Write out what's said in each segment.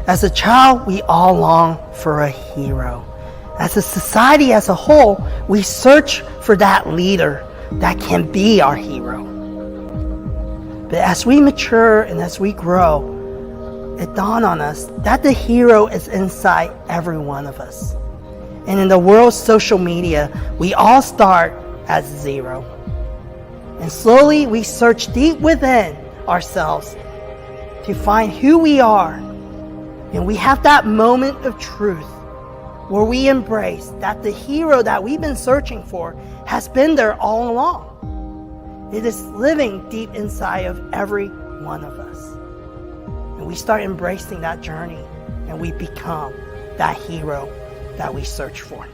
As a child, we all long for a hero. As a society as a whole, we search for that leader that can be our hero. But as we mature and as we grow, it dawned on us that the hero is inside every one of us. And in the world's social media, we all start at zero. And slowly we search deep within ourselves to find who we are. And we have that moment of truth where we embrace that the hero that we've been searching for has been there all along. It is living deep inside of every one of us. And we start embracing that journey and we become that hero that we search for.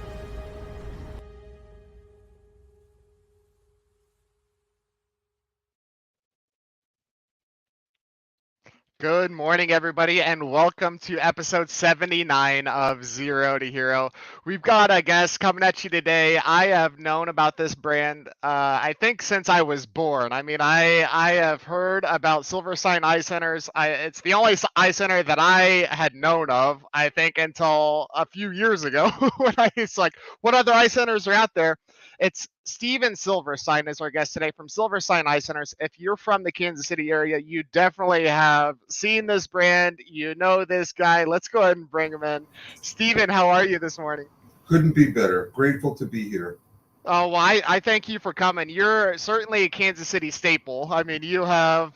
Good morning, everybody, and welcome to episode 79 of Zero to Hero. We've got a guest coming at you today. I have known about this brand, I think, since I was born. I mean, I have heard about Silverstein Eye Centers. It's the only eye center that I had known of, I think, until a few years ago when I was like, what other eye centers are out there? It's Steven Silverstein is our guest today from Silverstein Eye Centers. If you're from the Kansas City area, you definitely have seen this brand. You know this guy. Let's go ahead and bring him in. Steven, how are you this morning? Couldn't be better. Grateful to be here. Oh, well, I thank you for coming. You're certainly a Kansas City staple. I mean, you have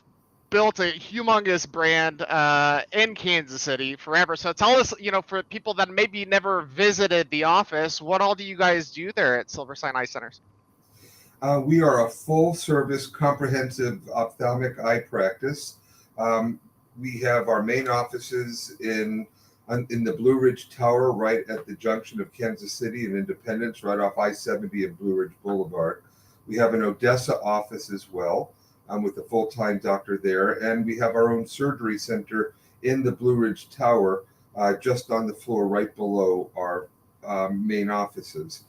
built a humongous brand in Kansas City forever. So tell us, for people that maybe never visited the office, what all do you guys do there at Silverstein Eye Centers? We are a full-service, comprehensive ophthalmic eye practice. We have our main offices in the Blue Ridge Tower, right at the junction of Kansas City and Independence, right off I-70 and Blue Ridge Boulevard. We have an Odessa office as well, with a full-time doctor there, and we have our own surgery center in the Blue Ridge Tower, just on the floor right below our main offices.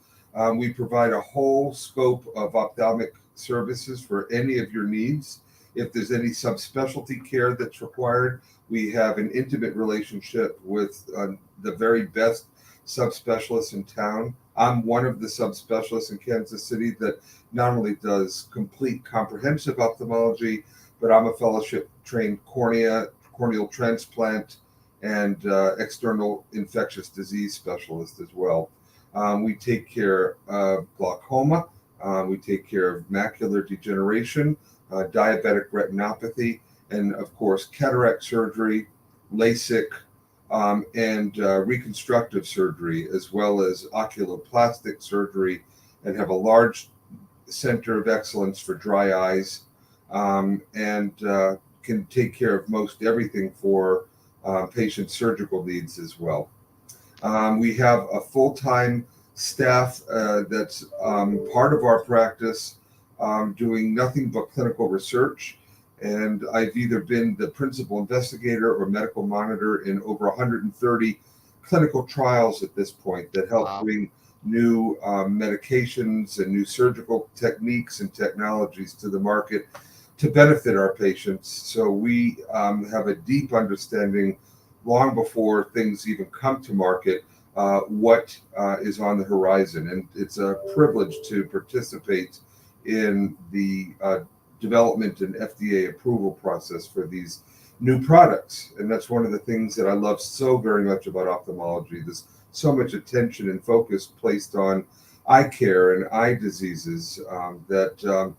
We provide a whole scope of ophthalmic services for any of your needs. If there's any subspecialty care that's required, we have an intimate relationship with the very best subspecialists in town. I'm one of the subspecialists in Kansas City that not only does complete comprehensive ophthalmology, but I'm a fellowship-trained corneal transplant, and external infectious disease specialist as well. We take care of glaucoma. We take care of macular degeneration, diabetic retinopathy, and of course, cataract surgery, LASIK, and reconstructive surgery, as well as oculoplastic surgery, and have a large center of excellence for dry eyes, and can take care of most everything for patient surgical needs as well. We have a full-time staff that's part of our practice, doing nothing but clinical research. And I've either been the principal investigator or medical monitor in over 130 clinical trials at this point that help bring new medications and new surgical techniques and technologies to the market to benefit our patients. So we have a deep understanding, long before things even come to market, what is on the horizon. And it's a privilege to participate in the development and FDA approval process for these new products. And that's one of the things that I love so very much about ophthalmology. There's so much attention and focus placed on eye care and eye diseases that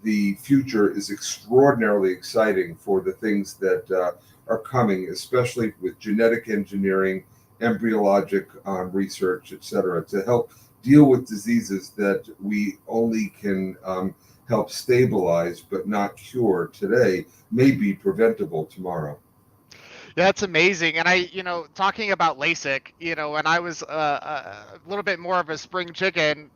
the future is extraordinarily exciting for the things that are coming, especially with genetic engineering, embryologic research, et cetera, to help deal with diseases that we only can help stabilize but not cure today, may be preventable tomorrow. That's amazing. And talking about LASIK, when I was a little bit more of a spring chicken,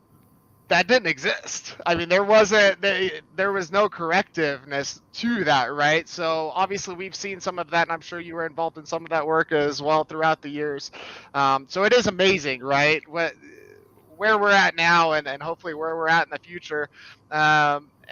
that didn't exist. I mean, there was no correctiveness to that, right? So obviously we've seen some of that, and I'm sure you were involved in some of that work as well throughout the years. So it is amazing, right? Where we're at now, and hopefully where we're at in the future.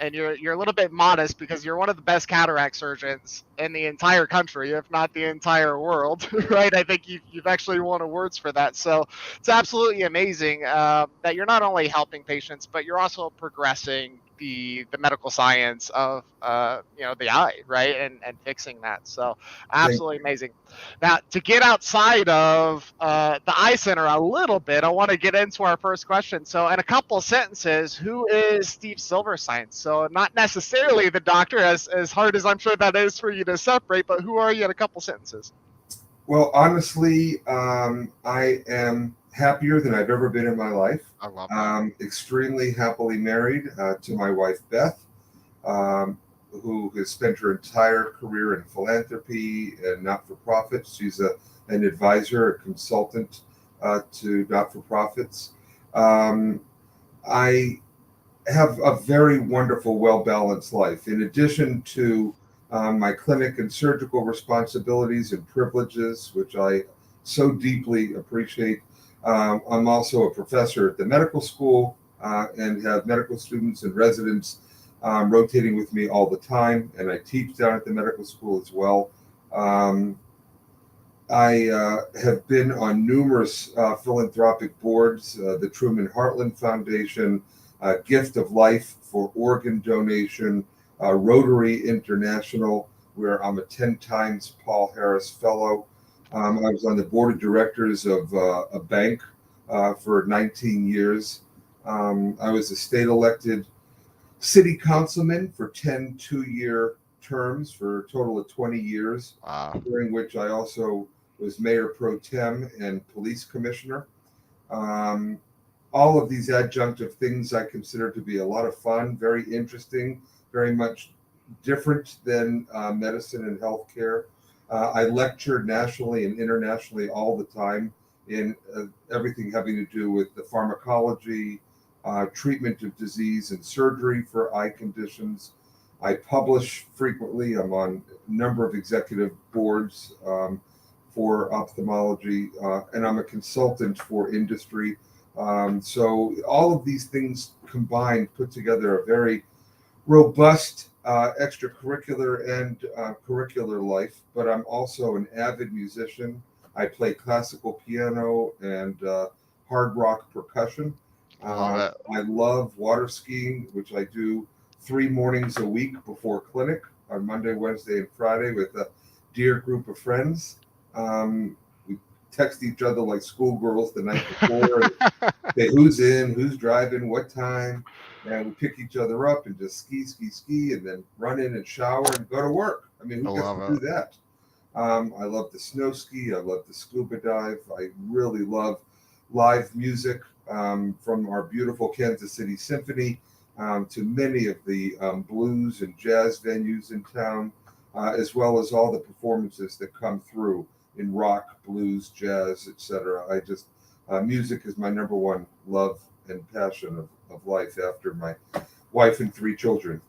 and you're a little bit modest because you're one of the best cataract surgeons in the entire country, if not the entire world, right? I think you've actually won awards for that. So it's absolutely amazing that you're not only helping patients, but you're also progressing the medical science of the eye, right, and fixing that. So Thank absolutely amazing. Now, to get outside of the eye center a little bit, I want to get into our first question. So, in a couple of sentences, who is Steve Silverstein? So, not necessarily the doctor, as hard as I'm sure that is for you to separate, but who are you in a couple sentences? Well, honestly, I am happier than I've ever been in my life. I love that. Extremely happily married to my wife, Beth, um, who has spent her entire career in philanthropy and not-for-profits. She's an advisor, a consultant to not-for-profits. I have a very wonderful, well-balanced life. In addition to my clinic and surgical responsibilities and privileges, which I so deeply appreciate, I'm also a professor at the medical school and have medical students and residents rotating with me all the time, and I teach down at the medical school as well. I have been on numerous philanthropic boards, the Truman Heartland Foundation, Gift of Life for organ donation, Rotary International, where I'm a 10 times Paul Harris Fellow. I was on the board of directors of a bank for 19 years. I was a state elected city councilman for 10 two-year terms for a total of 20 years, Wow. during which I also was mayor pro tem and police commissioner. All of these adjunctive things I consider to be a lot of fun, very interesting, very much different than medicine and healthcare. I lecture nationally and internationally all the time in everything having to do with the pharmacology, treatment of disease and surgery for eye conditions. I publish frequently. I'm on a number of executive boards for ophthalmology, and I'm a consultant for industry. So all of these things combined put together a very robust extracurricular and curricular life, but I'm also an avid musician. I play classical piano and hard rock percussion. Love it. I love water skiing, which I do 3 mornings a week before clinic on Monday, Wednesday, and Friday with a dear group of friends. We text each other like schoolgirls the night before and say who's in, who's driving, what time, and we pick each other up and just ski, and then run in and shower and go to work. I mean, who gets to do that? I love the snow ski. I love the scuba dive. I really love live music, from our beautiful Kansas City Symphony to many of the blues and jazz venues in town, as well as all the performances that come through in rock, blues, jazz, etc. I just music is my number one love and passion of life after my wife and 3 children.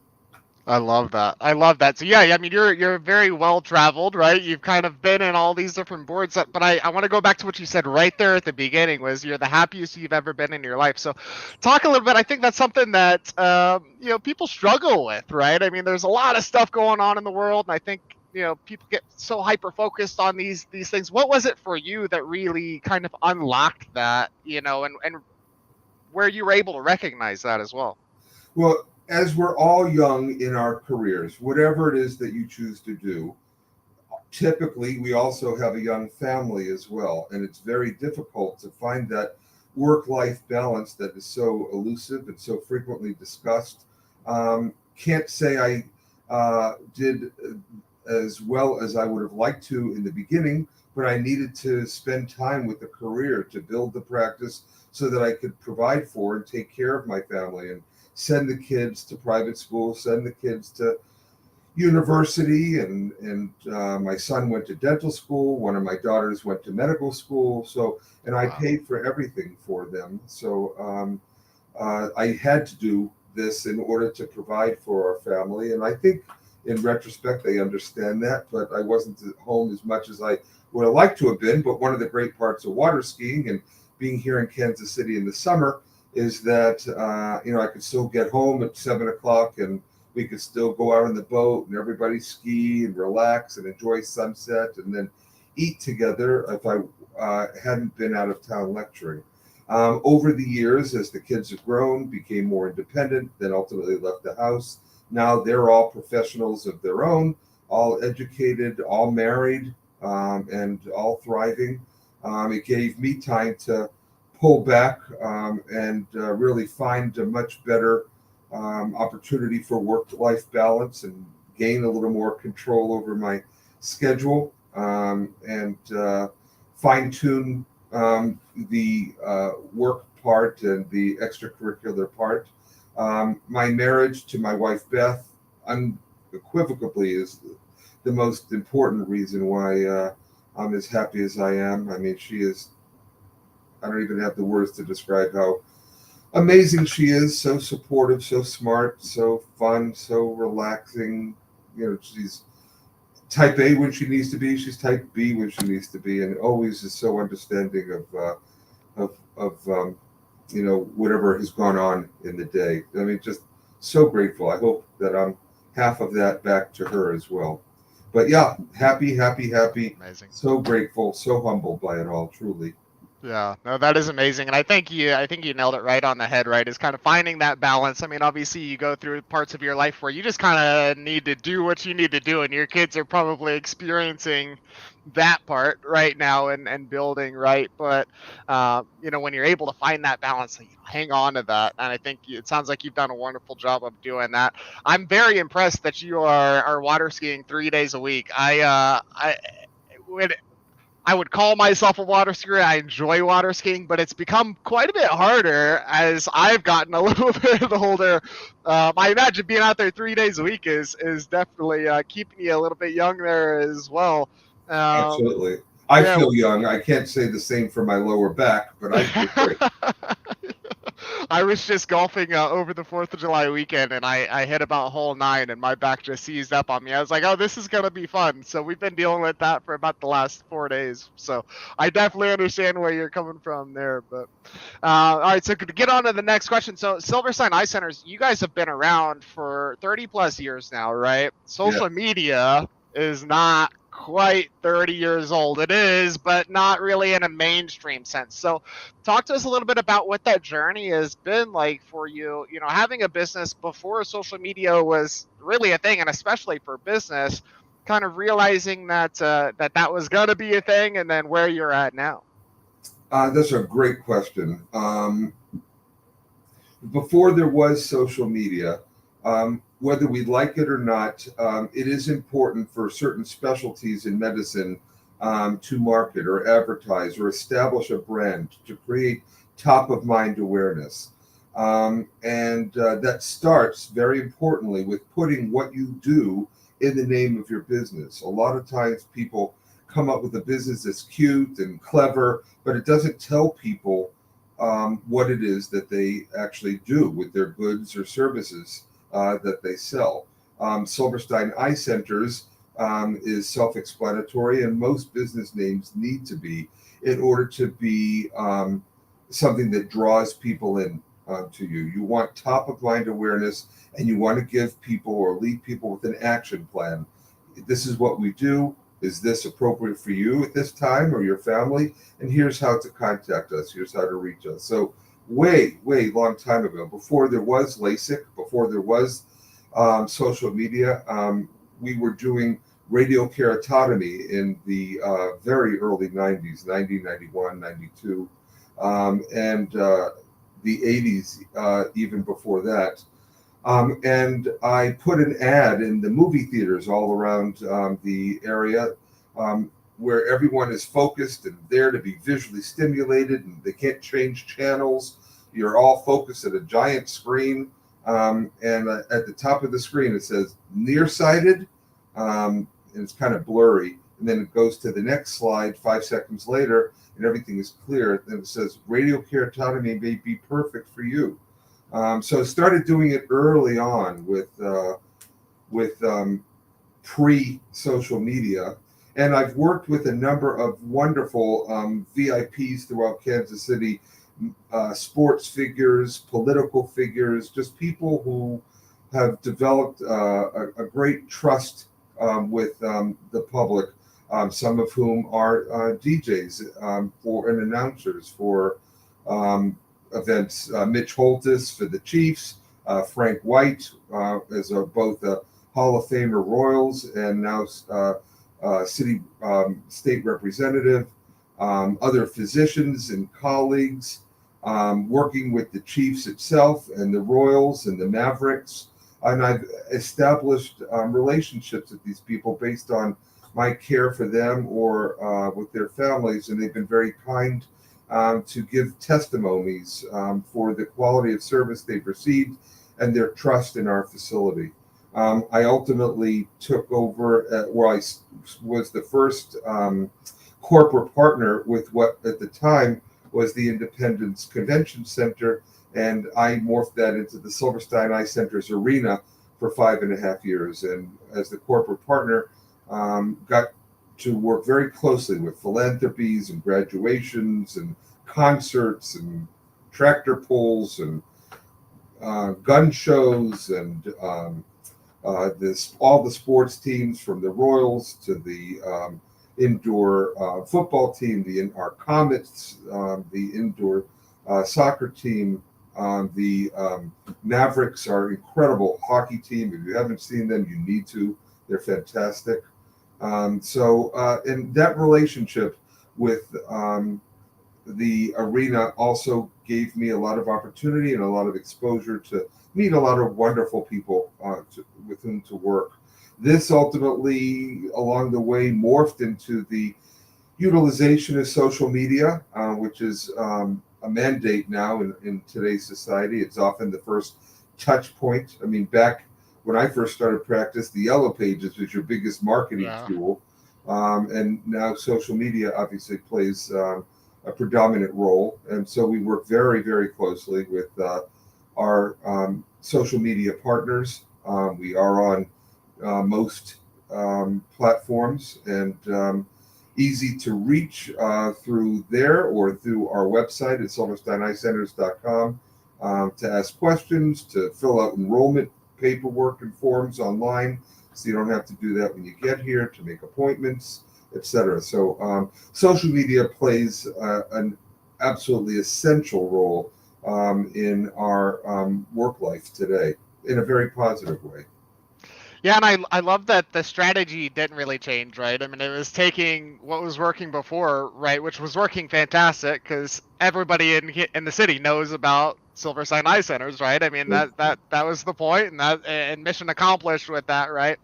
I love that. I love that. So yeah, I mean, you're very well traveled, right? You've kind of been in all these different boards. But I want to go back to what you said right there at the beginning. Was you're the happiest you've ever been in your life. So talk a little bit. I think that's something that people struggle with, right? I mean, there's a lot of stuff going on in the world, and I think people get so hyper focused on these things. What was it for you that really kind of unlocked that, and where you were able to recognize that as well? Well, as we're all young in our careers, whatever it is that you choose to do, typically we also have a young family as well. And it's very difficult to find that work-life balance that is so elusive and so frequently discussed. Can't say I did as well as I would have liked to in the beginning, but I needed to spend time with the career to build the practice so that I could provide for and take care of my family and send the kids to private school, send the kids to university, and my son went to dental school. One of my daughters went to medical school. And I paid for everything for them. So I had to do this in order to provide for our family. And I think in retrospect, they understand that, but I wasn't at home as much as I would have liked to have been. But one of the great parts of water skiing and being here in Kansas City in the summer is that I could still get home at 7 o'clock, and we could still go out on the boat and everybody ski and relax and enjoy sunset, and then eat together if I hadn't been out of town lecturing. Over the years, as the kids have grown, became more independent, then ultimately left the house. Now they're all professionals of their own, all educated, all married, and all thriving. It gave me time to pull back and really find a much better opportunity for work-life balance and gain a little more control over my schedule, and fine-tune the work part and the extracurricular part. My marriage to my wife Beth unequivocally is the most important reason why I'm as happy as I am. I mean, she is, I don't even have the words to describe how amazing she is. So supportive, so smart, so fun, so relaxing. She's type A when she needs to be. She's type B when she needs to be, and always is so understanding of whatever has gone on in the day. I mean, just so grateful. I hope that I'm half of that back to her as well. But yeah, happy. Amazing. So grateful, so humbled by it all, truly. Yeah, no, that is amazing, and I think you nailed it right on the head. Right, is kind of finding that balance. I mean, obviously, you go through parts of your life where you just kind of need to do what you need to do, and your kids are probably experiencing that part right now and building right. But when you're able to find that balance, hang on to that, and I think it sounds like you've done a wonderful job of doing that. I'm very impressed that you are water skiing 3 days a week. I would call myself a water skier. I enjoy water skiing, but it's become quite a bit harder as I've gotten a little bit older. I imagine being out there 3 days a week is definitely keeping you a little bit young there as well. Absolutely. I feel young. I can't say the same for my lower back, but I feel great. I was just golfing over the 4th of July weekend, and I hit about hole 9, and my back just seized up on me. I was like, oh, this is going to be fun. So we've been dealing with that for about the last 4 days. So I definitely understand where you're coming from there. But all right, so to get on to the next question. So Silverstein Eye Centers, you guys have been around for 30 plus years now, right? Social media is not quite 30 years old. It is, but not really in a mainstream sense. So talk to us a little bit about what that journey has been like for you, having a business before social media was really a thing, and especially for business, kind of realizing that that was going to be a thing, and then where you're at now. That's a great question. Before there was social media, whether we like it or not, it is important for certain specialties in medicine to market or advertise or establish a brand to create top of mind awareness. And that starts very importantly with putting what you do in the name of your business. A lot of times people come up with a business that's cute and clever, but it doesn't tell people what it is that they actually do with their goods or services that they sell. Silverstein Eye Centers is self-explanatory, and most business names need to be in order to be something that draws people in to you. You want top of mind awareness, and you want to give people or lead people with an action plan. This is what we do. Is this appropriate for you at this time or your family? And here's how to contact us. Here's how to reach us. So way long time ago, before there was LASIK, before there was social media, we were doing radiokeratotomy in the very early 90s, 90, 91, 92, and the 80s, even before that. And I put an ad in the movie theaters all around the area where everyone is focused and there to be visually stimulated, and they can't change channels. You're all focused at a giant screen. And at the top of the screen, it says nearsighted, and it's kind of blurry. And then it goes to the next slide 5 seconds later, and everything is clear. Then it says radiokeratotomy may be perfect for you. So I started doing it early on with pre-social media, and I've worked with a number of wonderful VIPs throughout Kansas City, sports figures, political figures, just people who have developed a great trust with the public, some of whom are DJs for and announcers for events. Mitch Holtis for the Chiefs, Frank White as both a Hall of Famer Royals and now state representative, other physicians and colleagues, working with the Chiefs itself and the Royals and the Mavericks. And I've established relationships with these people based on my care for them or with their families, and they've been very kind to give testimonies for the quality of service they've received and their trust in our facility. I ultimately took over where I was the first corporate partner with what at the time was the Independence Convention Center, and I morphed that into the Silverstein Eye Centers arena for 5.5 years. And as the corporate partner, got to work very closely with philanthropies and graduations and concerts and tractor pulls and gun shows and all the sports teams from the Royals to the indoor football team, our Comets, the indoor soccer team, the Mavericks are an incredible hockey team. If you haven't seen them, you need to. They're fantastic. And that relationship with the arena also gave me a lot of opportunity and a lot of exposure to meet a lot of wonderful people with whom to work. This ultimately, along the way, morphed into the utilization of social media, which is a mandate now in today's society. It's often the first touch point. I mean, back when I first started practice, the Yellow Pages was your biggest marketing tool. And now social media obviously plays a predominant role. And so we work very, very closely with our social media partners. We are on most platforms and easy to reach through there or through our website at silversteineyecenters.com to ask questions, to fill out enrollment paperwork and forms online, so you don't have to do that when you get here, to make appointments, etc. So social media plays an absolutely essential role in our work life today in a very positive way. Yeah, and I love that the strategy didn't really change, right? I mean, it was taking what was working before, right, which was working fantastic because everybody in the city knows about Silverstein Eye Centers, right? I mean, that was the point, and mission accomplished with that, right?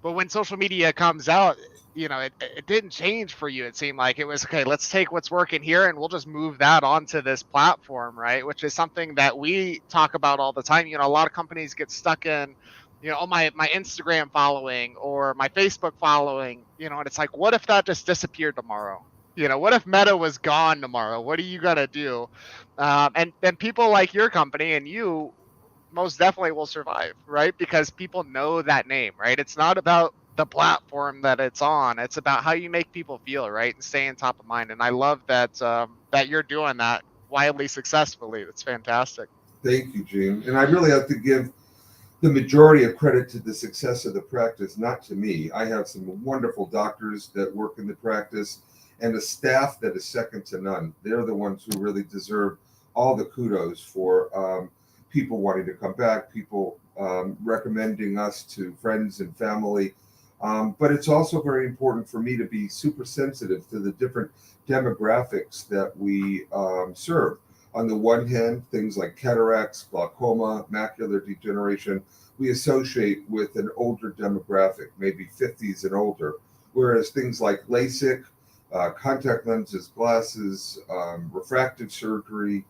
But when social media comes out, it didn't change for you. It seemed like it was okay. Let's take what's working here and we'll just move that onto this platform, right? Which is something that we talk about all the time. A lot of companies get stuck in, my Instagram following or my Facebook following, and it's like, what if that just disappeared tomorrow? What if Meta was gone tomorrow? What are you gonna do? And people like your company and you most definitely will survive, right? Because people know that name, right? It's not about the platform that it's on. It's about how you make people feel, right? And staying top of mind. And I love that that you're doing that wildly successfully. That's fantastic. Thank you, Gene. And I really have to give the majority of credit to the success of the practice, not to me. I have some wonderful doctors that work in the practice and a staff that is second to none. They're the ones who really deserve all the kudos for people wanting to come back, people recommending us to friends and family. But it's also very important for me to be super sensitive to the different demographics that we serve. On the one hand, things like cataracts, glaucoma, macular degeneration, we associate with an older demographic, maybe 50s and older, whereas things like LASIK, contact lenses, glasses, refractive surgery,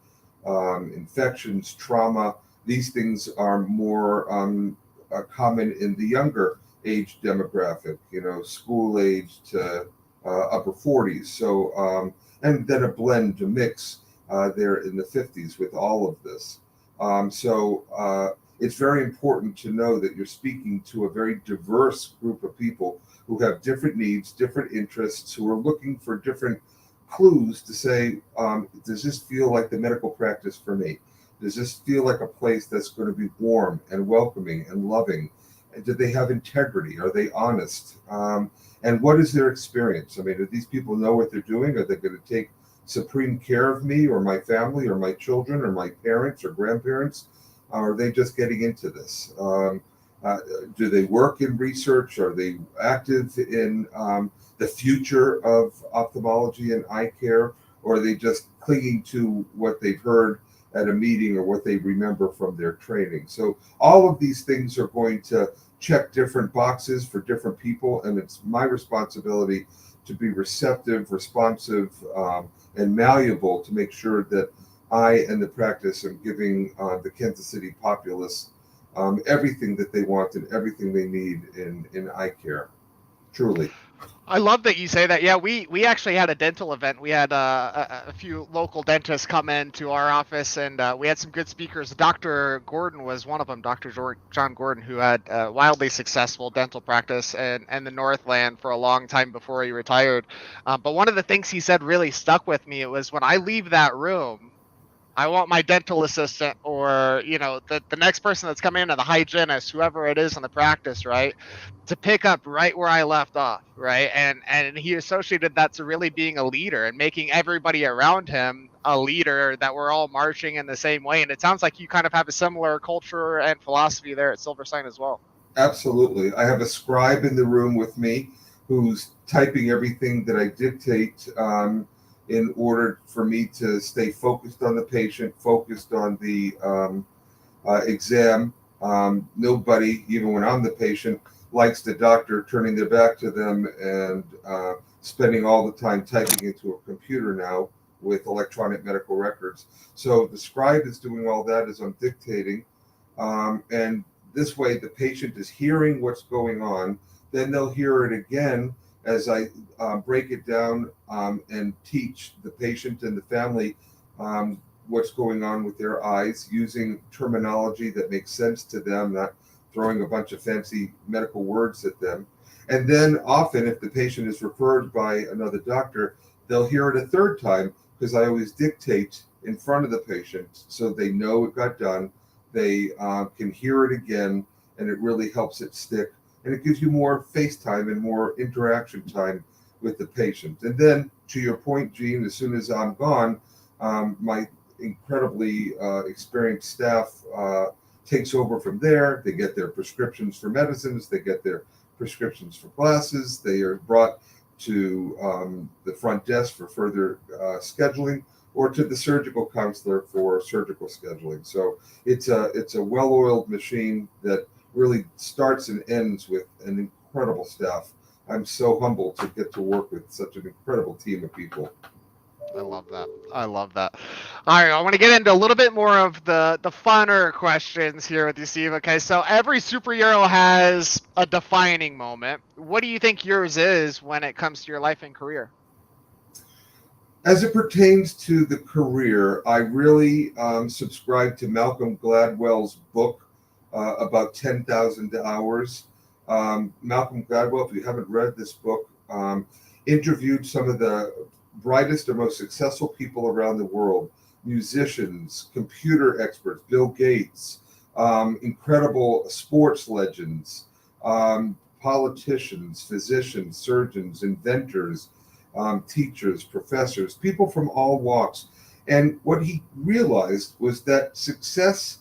infections, trauma, these things are more common in the younger age demographic, school age to upper 40s. So, and then a blend, a mix there in the 50s with all of this. So it's very important to know that you're speaking to a very diverse group of people who have different needs, different interests, who are looking for different clues to say, does this feel like the medical practice for me? Does this feel like a place that's going to be warm and welcoming and loving? And do they have integrity? Are they honest? And what is their experience? I mean, do these people know what they're doing? Are they going to take supreme care of me or my family or my children or my parents or grandparents? Are they just getting into this? Do they work in research? Are they active in the future of ophthalmology and eye care? Or are they just clinging to what they've heard at a meeting or what they remember from their training? So all of these things are going to check different boxes for different people, and it's my responsibility to be receptive, responsive, and malleable to make sure that I and the practice are giving the Kansas City populace everything that they want and everything they need in eye care. Truly. I love that you say that. Yeah, we actually had a dental event. We had a few local dentists come into our office, and we had some good speakers. Dr. Gordon was one of them, Dr. John Gordon, who had a wildly successful dental practice in the Northland for a long time before he retired. But one of the things he said really stuck with me. It was, when I leave that room, I want my dental assistant, or the next person that's coming in, or the hygienist, whoever it is in the practice, right, to pick up right where I left off, right? And he associated that to really being a leader and making everybody around him a leader, that we're all marching in the same way. And it sounds like you kind of have a similar culture and philosophy there at Silverstein as well. Absolutely. I have a scribe in the room with me who's typing everything that I dictate, in order for me to stay focused on the patient, focused on the exam. Nobody, even when I'm the patient, likes the doctor turning their back to them and spending all the time typing into a computer now with electronic medical records. So the scribe is doing all that as I'm dictating. And this way the patient is hearing what's going on. Then they'll hear it again as I break it down and teach the patient and the family what's going on with their eyes, using terminology that makes sense to them, not throwing a bunch of fancy medical words at them. And then often, if the patient is referred by another doctor, they'll hear it a third time, because I always dictate in front of the patient so they know it got done. They can hear it again, and it really helps it stick. And it gives you more face time and more interaction time with the patient. And then, to your point, Gene, as soon as I'm gone, my incredibly experienced staff takes over from there. They get their prescriptions for medicines. They get their prescriptions for glasses. They are brought to the front desk for further scheduling, or to the surgical counselor for surgical scheduling. So it's a well-oiled machine that really starts and ends with an incredible staff. I'm so humbled to get to work with such an incredible team of people. I love that. I love that. All right, I want to get into a little bit more of the funner questions here with you, Steve. Okay, so every superhero has a defining moment. What do you think yours is when it comes to your life and career? As it pertains to the career, I really subscribe to Malcolm Gladwell's book, about 10,000 hours. Malcolm Gladwell, if you haven't read this book, interviewed some of the brightest and most successful people around the world: musicians, computer experts, Bill Gates, incredible sports legends, politicians, physicians, surgeons, inventors, teachers, professors, people from all walks. And what he realized was that success,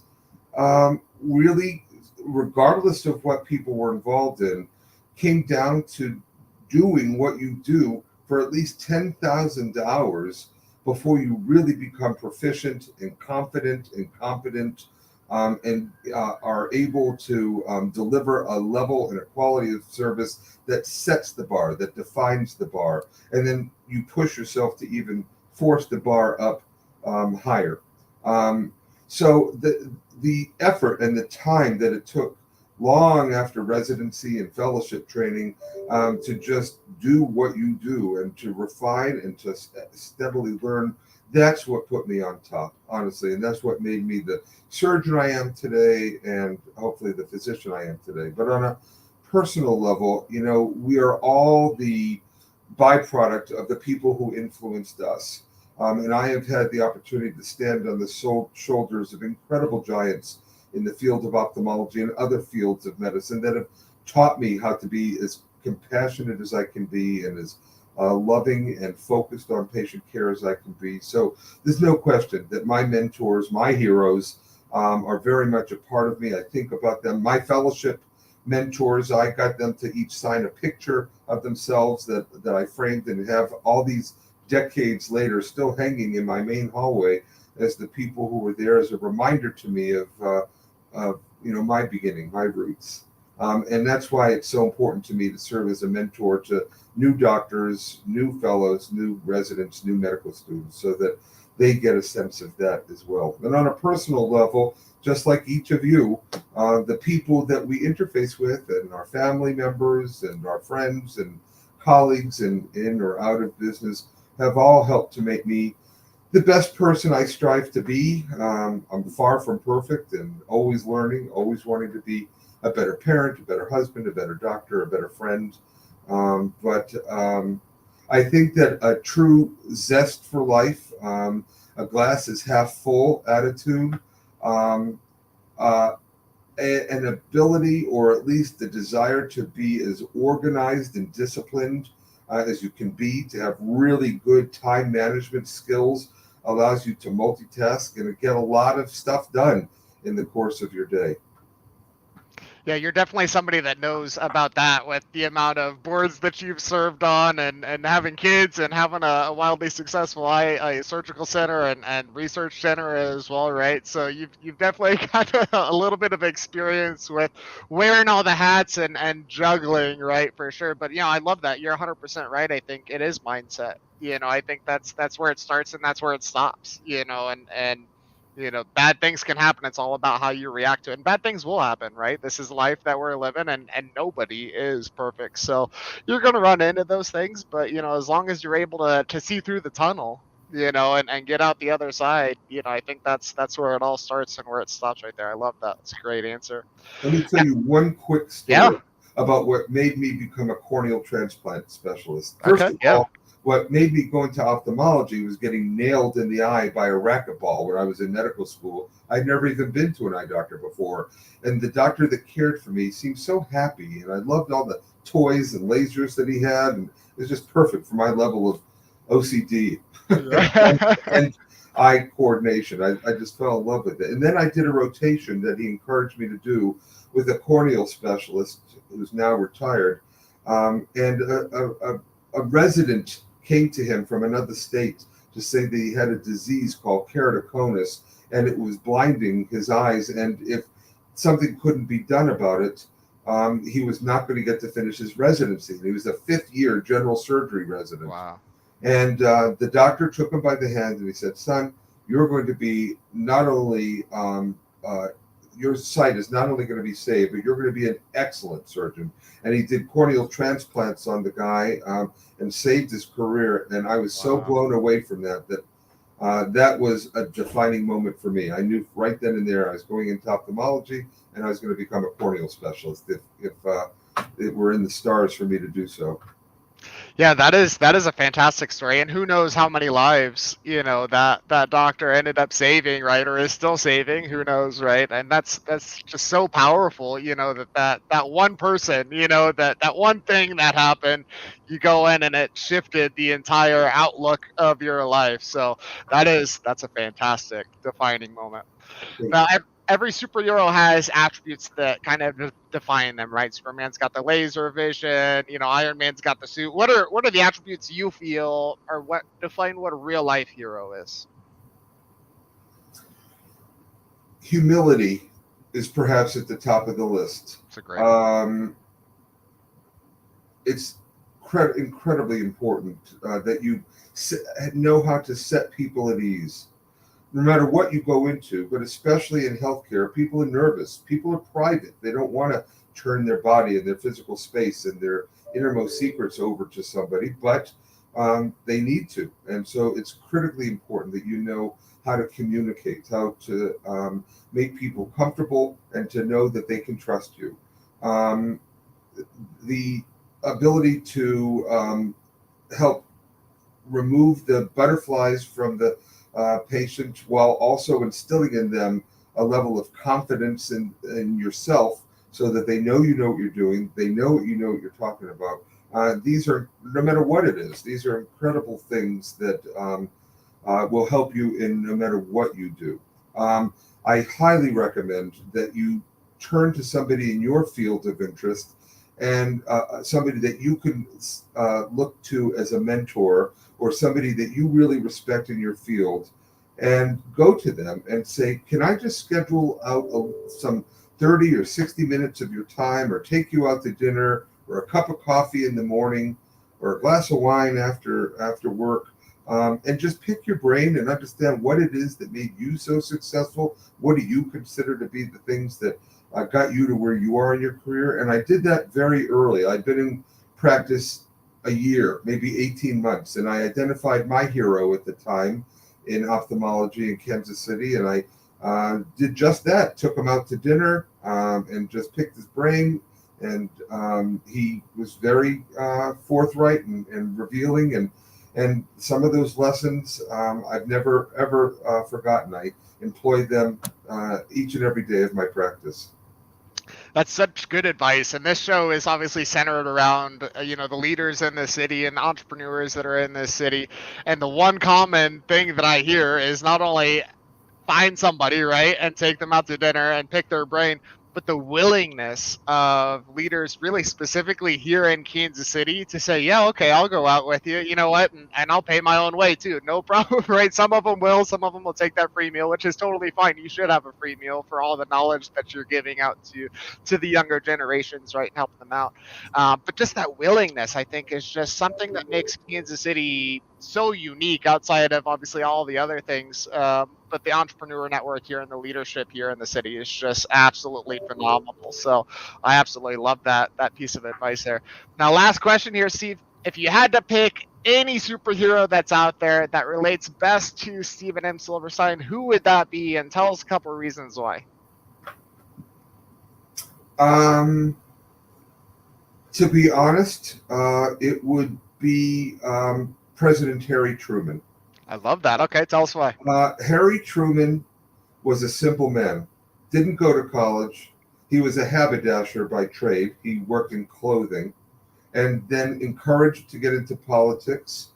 really, regardless of what people were involved in, came down to doing what you do for at least 10,000 hours before you really become proficient and confident and competent, and are able to deliver a level and a quality of service that sets the bar, that defines the bar. And then you push yourself to even force the bar up higher. So the effort and the time that it took long after residency and fellowship training to just do what you do and to refine and to steadily learn, that's what put me on top, honestly. And that's what made me the surgeon I am today, and hopefully the physician I am today. But on a personal level, we are all the byproduct of the people who influenced us. And I have had the opportunity to stand on the shoulders of incredible giants in the field of ophthalmology and other fields of medicine that have taught me how to be as compassionate as I can be and as loving and focused on patient care as I can be. So there's no question that my mentors, my heroes, are very much a part of me. I think about them. My fellowship mentors, I got them to each sign a picture of themselves that I framed and have all these decades later still hanging in my main hallway as the people who were there as a reminder to me of my beginning, my roots. And that's why it's so important to me to serve as a mentor to new doctors, new fellows, new residents, new medical students, so that they get a sense of that as well. And on a personal level, just like each of you, the people that we interface with and our family members and our friends and colleagues in or out of business have all helped to make me the best person I strive to be. I'm far from perfect and always learning, always wanting to be a better parent, a better husband, a better doctor, a better friend. But I think that a true zest for life, a glass is half full attitude, an ability or at least the desire to be as organized and disciplined as you can be, to have really good time management skills, allows you to multitask and get a lot of stuff done in the course of your day. Yeah, you're definitely somebody that knows about that with the amount of boards that you've served on and having kids and having a wildly successful eye surgical center and research center as well, right? So you've definitely got a little bit of experience with wearing all the hats and juggling, right, for sure. But, I love that. You're 100% right. I think it is mindset. I think that's where it starts and that's where it stops, and bad things can happen. It's all about how you react to it. And bad things will happen, right? This is life that we're living, and nobody is perfect. So you're going to run into those things. But, as long as you're able to see through the tunnel, and get out the other side, I think that's where it all starts and where it stops right there. I love that. It's a great answer. Let me tell you one quick story Yeah. about what made me become a corneal transplant specialist. First Okay. of Yeah. all, what made me go into ophthalmology was getting nailed in the eye by a racquetball when I was in medical school. I'd never even been to an eye doctor before. And the doctor that cared for me seemed so happy. And I loved all the toys and lasers that he had. And it was just perfect for my level of OCD and eye coordination. I just fell in love with it. And then I did a rotation that he encouraged me to do with a corneal specialist who's now retired. And a resident came to him from another state to say that he had a disease called keratoconus and it was blinding his eyes. And if something couldn't be done about it, he was not going to get to finish his residency. And he was a 5th year general surgery resident. Wow. And the doctor took him by the hand and he said, son, you're going to be not only, your sight is not only going to be saved, but you're going to be an excellent surgeon. And he did corneal transplants on the guy and saved his career. And I was so blown away from that that was a defining moment for me. I knew right then and there I was going into ophthalmology and I was going to become a corneal specialist if it were in the stars for me to do so. Yeah, that is a fantastic story, and who knows how many lives that doctor ended up saving, right, or is still saving. Who knows, right? And that's just so powerful, that one person, that one thing that happened, you go in and it shifted the entire outlook of your life. So that's a fantastic defining moment. Now, every superhero has attributes that kind of define them, right? Superman's got the laser vision, Iron Man's got the suit. What are the attributes you feel or what define what a real life hero is? Humility is perhaps at the top of the list. It's a great one. It's incredibly important that you know how to set people at ease. No matter what you go into, but especially in healthcare, people are nervous. People are private. They don't want to turn their body and their physical space and their innermost secrets over to somebody, but they need to. And so it's critically important that you know how to communicate, how to make people comfortable and to know that they can trust you. The ability to help remove the butterflies from the patient while also instilling in them a level of confidence in yourself so that they know you know what you're doing, they know what you know what you're talking about. These are, no matter what it is, these are incredible things that will help you in no matter what you do. I highly recommend that you turn to somebody in your field of interest and somebody that you can look to as a mentor or somebody that you really respect in your field, and go to them and say, can I just schedule out some 30 or 60 minutes of your time, or take you out to dinner, or a cup of coffee in the morning, or a glass of wine after work, and just pick your brain and understand what it is that made you so successful. What do you consider to be the things that got you to where you are in your career? And I did that very early. I'd been in practice a year, maybe 18 months, and I identified my hero at the time in ophthalmology in Kansas City, and I did just that. Took him out to dinner and just picked his brain, and he was very forthright and revealing, and some of those lessons I've never ever forgotten. I employed them each and every day of my practice. That's such good advice. And this show is obviously centered around, the leaders in the city and entrepreneurs that are in this city. And the one common thing that I hear is not only find somebody, right, and take them out to dinner and pick their brain, but the willingness of leaders, really specifically here in Kansas City, to say, yeah, okay, I'll go out with you. You know what? And I'll pay my own way too. No problem, right? Some of them will. Some of them will take that free meal, which is totally fine. You should have a free meal for all the knowledge that you're giving out to the younger generations, right, and help them out. But just that willingness, I think, is just something that makes Kansas City so unique outside of obviously all the other things. But the entrepreneur network here and the leadership here in the city is just absolutely phenomenal. So I absolutely love that piece of advice there. Now, last question here, Steve. If you had to pick any superhero that's out there that relates best to Stephen M. Silverstein, who would that be? And tell us a couple of reasons why. To be honest, it would be President Harry Truman. I love that. Okay, tell us why. Harry Truman was a simple man, didn't go to college. He was a haberdasher by trade. He worked in clothing, and then encouraged to get into politics,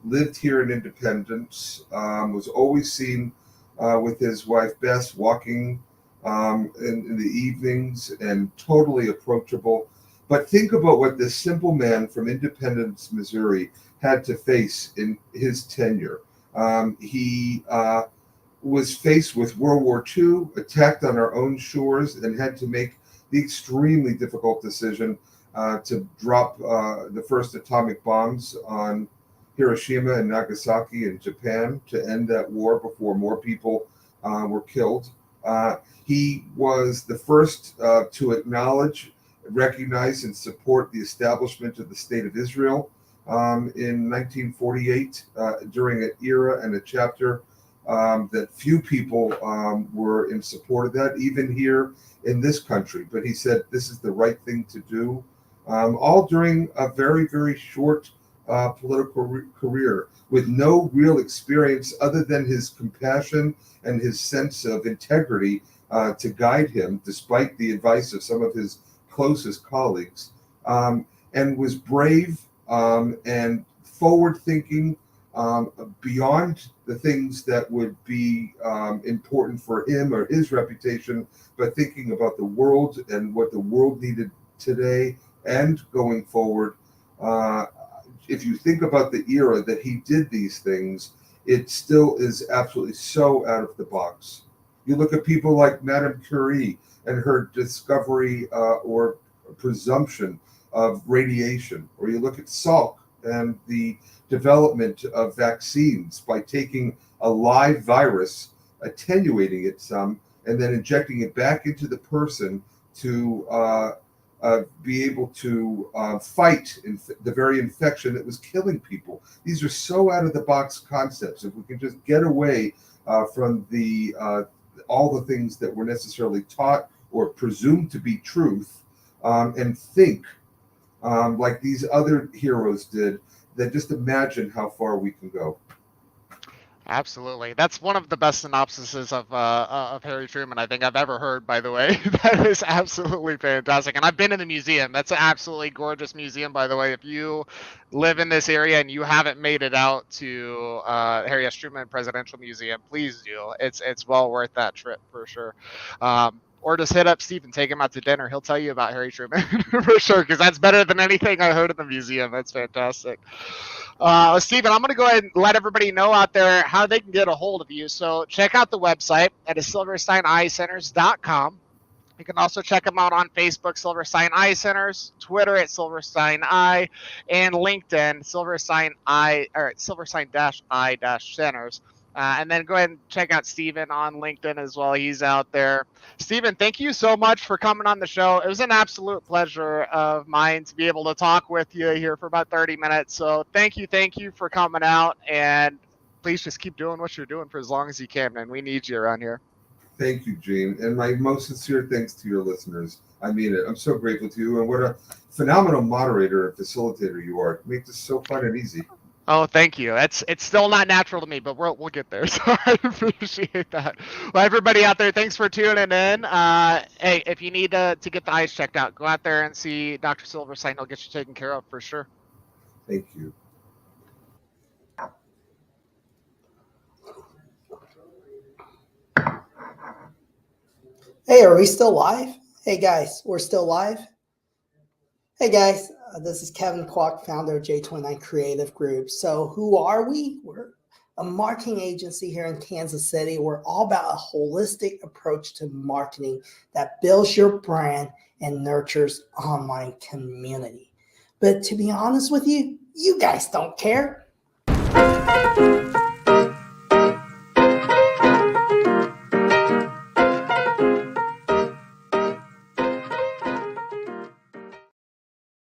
lived here in Independence, was always seen with his wife Bess walking in the evenings, and totally approachable. But think about what this simple man from Independence, Missouri had to face in his tenure. He was faced with World War II, attacked on our own shores, and had to make the extremely difficult decision to drop the first atomic bombs on Hiroshima and Nagasaki in Japan to end that war before more people were killed. He was the first to acknowledge, recognize, and support the establishment of the State of Israel in 1948 during an era and a chapter that few people were in support of that, even here in this country. But he said this is the right thing to do, all during a very, very short political career with no real experience other than his compassion and his sense of integrity to guide him, despite the advice of some of his closest colleagues, and was brave and forward-thinking beyond the things that would be important for him or his reputation, but thinking about the world and what the world needed today and going forward. If you think about the era that he did these things, it still is absolutely so out of the box. You look at people like Madame Curie and her discovery or presumption of radiation, or you look at Salk and the development of vaccines by taking a live virus, attenuating it some, and then injecting it back into the person to be able to fight the very infection that was killing people. These are so out of the box concepts. If we can just get away from all the things that were necessarily taught or presumed to be truth, and think like these other heroes did, then just imagine how far we can go. Absolutely. That's one of the best synopsises of Harry Truman I think I've ever heard, by the way. That is absolutely fantastic. And I've been in the museum. That's an absolutely gorgeous museum, by the way. If you live in this area and you haven't made it out to Harry S. Truman Presidential Museum, please do. It's well worth that trip for sure. Or just hit up Steve and take him out to dinner. He'll tell you about Harry Truman for sure, because that's better than anything I heard in the museum. That's fantastic. Steven, I'm going to go ahead and let everybody know out there how they can get a hold of you. So check out the website at silversteineyecenters.com. You can also check them out on Facebook, Silverstein Eye Centers, Twitter at Silverstein Eye, and LinkedIn, Silverstein-Eye-Centers. And then go ahead and check out Steven on LinkedIn as well. He's out there. Steven, thank you so much for coming on the show. It was an absolute pleasure of mine to be able to talk with you here for about 30 minutes. So thank you for coming out. And please just keep doing what you're doing for as long as you can, man. We need you around here. Thank you, Gene. And my most sincere thanks to your listeners. I mean it. I'm so grateful to you. And what a phenomenal moderator and facilitator you are. Make this so fun and easy. Oh, thank you. It's still not natural to me, but we'll get there. So I appreciate that. Well, everybody out there, thanks for tuning in. Hey, if you need to get the eyes checked out, go out there and see Dr. Silverstein. He'll get you taken care of for sure. Thank you. Hey, are we still live? Hey guys, we're still live. Hey guys, this is Kevin Kwok, founder of J29 Creative Group. So who are we? We're a marketing agency here in Kansas City. We're all about a holistic approach to marketing that builds your brand and nurtures online community. But to be honest with you, you guys don't care.